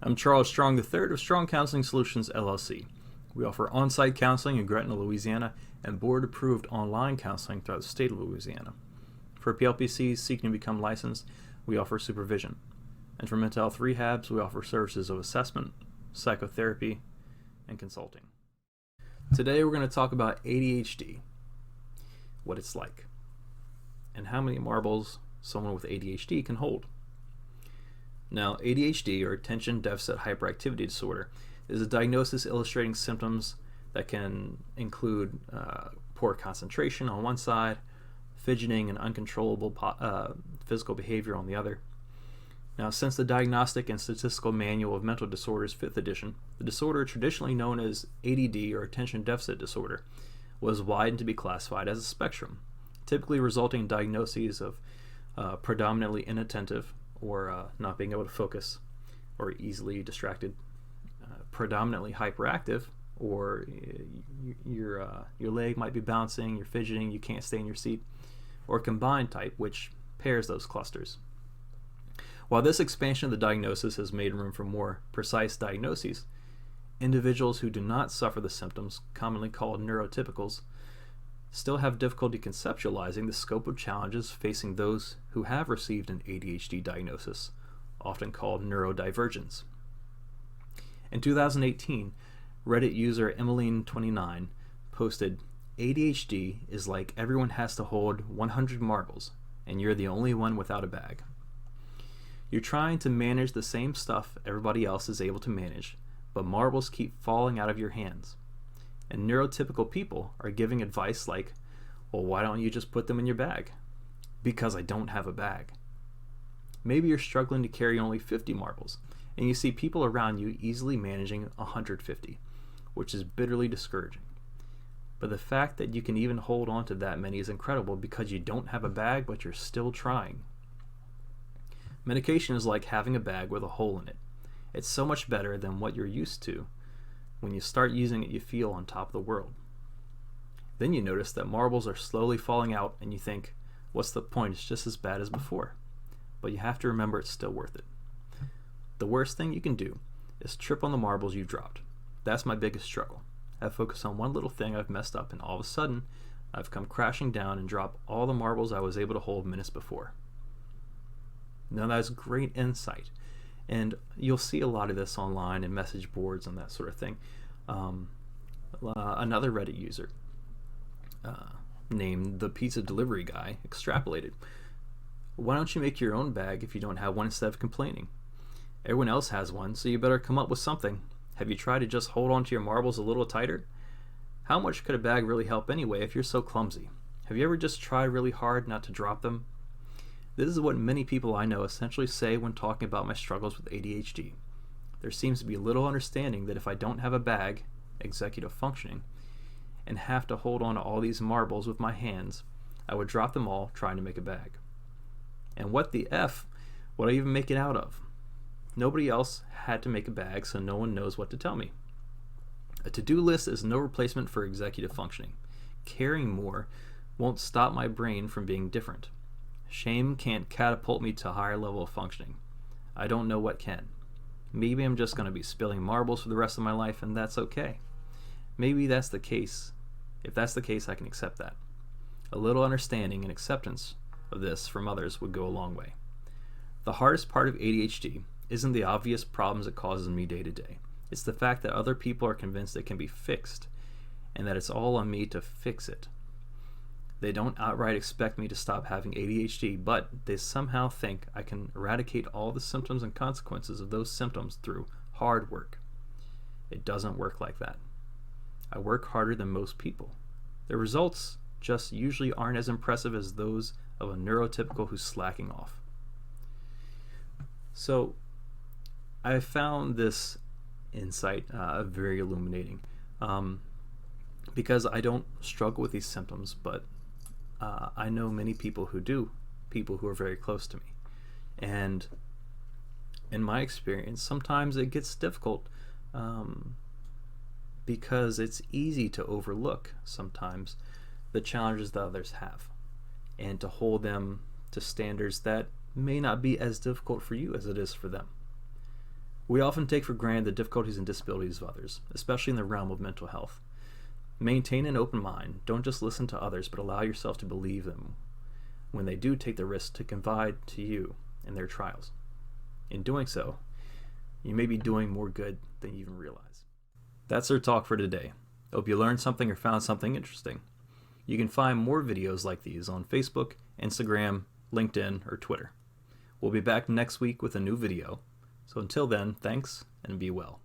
I'm Charles Strong III of Strong Counseling Solutions LLC. We offer on-site counseling in Gretna, Louisiana, and board-approved online counseling throughout the state of Louisiana. For PLPCs seeking to become licensed, we offer supervision. And for mental health rehabs, we offer services of assessment, psychotherapy, and consulting. Today we're going to talk about ADHD, what it's like, and how many marbles someone with ADHD can hold. Now, ADHD, or Attention Deficit Hyperactivity Disorder, is a diagnosis illustrating symptoms that can include poor concentration on one side, fidgeting and uncontrollable physical behavior on the other. Now, since the Diagnostic and Statistical Manual of Mental Disorders 5th edition, the disorder traditionally known as ADD, or Attention Deficit Disorder, was widened to be classified as a spectrum, typically resulting in diagnoses of predominantly inattentive, or not being able to focus, or easily distracted, predominantly hyperactive, or your leg might be bouncing, you're fidgeting, you can't stay in your seat, or combined type, which pairs those clusters. While this expansion of the diagnosis has made room for more precise diagnoses, individuals who do not suffer the symptoms, commonly called neurotypicals, still have difficulty conceptualizing the scope of challenges facing those who have received an ADHD diagnosis, often called neurodivergence. In 2018, Reddit user Emmeline29 posted, "ADHD is like everyone has to hold 100 marbles, and you're the only one without a bag. You're trying to manage the same stuff everybody else is able to manage, but marbles keep falling out of your hands. And neurotypical people are giving advice like, well, why don't you just put them in your bag? Because I don't have a bag." Maybe you're struggling to carry only 50 marbles, and you see people around you easily managing 150, which is bitterly discouraging. But the fact that you can even hold on to that many is incredible because you don't have a bag, but you're still trying. Medication is like having a bag with a hole in it. It's so much better than what you're used to. When you start using it, you feel on top of the world. Then you notice that marbles are slowly falling out and you think, what's the point? It's just as bad as before. But you have to remember it's still worth it. The worst thing you can do is trip on the marbles you've dropped. That's my biggest struggle. I focus on one little thing I've messed up and all of a sudden I've come crashing down and dropped all the marbles I was able to hold minutes before. Now that's great insight. And you'll see a lot of this online and message boards and that sort of thing. Another Reddit user named the Pizza Delivery Guy extrapolated, "Why don't you make your own bag if you don't have one instead of complaining? Everyone else has one, so you better come up with something. Have you tried to just hold on to your marbles a little tighter? How much could a bag really help anyway if you're so clumsy? Have you ever just tried really hard not to drop them?" This is what many people I know essentially say when talking about my struggles with ADHD. There seems to be little understanding that if I don't have a bag, executive functioning, and have to hold on to all these marbles with my hands, I would drop them all trying to make a bag. And what the F would I even make it out of? Nobody else had to make a bag, so no one knows what to tell me. A to-do list is no replacement for executive functioning. Caring more won't stop my brain from being different. Shame can't catapult me to a higher level of functioning. I don't know what can. Maybe I'm just going to be spilling marbles for the rest of my life, and that's okay. Maybe that's the case. If that's the case, I can accept that. A little understanding and acceptance of this from others would go a long way. The hardest part of ADHD isn't the obvious problems it causes me day to day. It's the fact that other people are convinced it can be fixed, and that it's all on me to fix it. They don't outright expect me to stop having ADHD, but they somehow think I can eradicate all the symptoms and consequences of those symptoms through hard work. It doesn't work like that. I work harder than most people. The results just usually aren't as impressive as those of a neurotypical who's slacking off. So I found this insight very illuminating because I don't struggle with these symptoms, but I know many people who do, people who are very close to me. And in my experience, sometimes it gets difficult because it's easy to overlook sometimes the challenges that others have and to hold them to standards that may not be as difficult for you as it is for them. We often take for granted the difficulties and disabilities of others, especially in the realm of mental health. Maintain an open mind. Don't just listen to others, but allow yourself to believe them when they do take the risk to confide to you in their trials. In doing so, you may be doing more good than you even realize. That's our talk for today. Hope you learned something or found something interesting. You can find more videos like these on Facebook, Instagram, LinkedIn, or Twitter. We'll be back next week with a new video. So until then, thanks and be well.